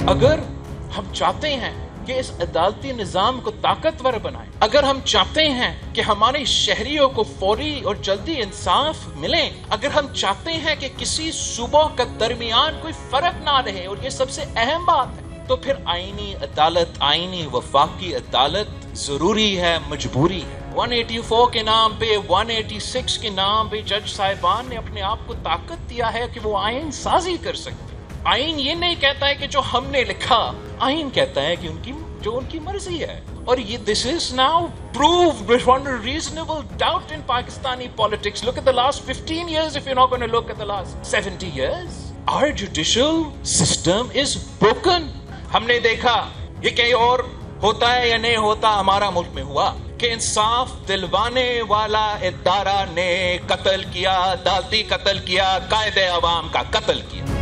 اگر ہم چاہتے ہیں کہ اس عدالتی نظام کو طاقتور بنائیں، اگر ہم چاہتے ہیں کہ ہمارے شہریوں کو فوری اور جلدی انصاف ملے، اگر ہم چاہتے ہیں کہ کسی صوبوں کے درمیان کوئی فرق نہ رہے، اور یہ سب سے اہم بات ہے، تو پھر آئینی عدالت، آئینی وفاقی عدالت ضروری ہے، مجبوری ہے۔ 184 کے نام پہ، 186 کے نام پہ جج صاحبان نے اپنے آپ کو طاقت دیا ہے کہ وہ آئین سازی کر سکتے۔ آئین یہ نہیں کہتا ہے کہ جو ہم نے لکھا، آئین کہتا ہے کہ ان کی مرضی ہے، اور یہ this is now proved beyond a reasonable doubt in Pakistani politics. Look at the last 15 years if you're not going to look at the last 70 years. Our judicial system is broken. ہم نے دیکھا یہ کہیں اور ہوتا ہے یا نہیں ہوتا، ہمارا ملک میں ہوا کہ انصاف دلوانے والا ادارہ نے قتل کیا، عدالتی قتل کیا، قائد عوام کا قتل کیا۔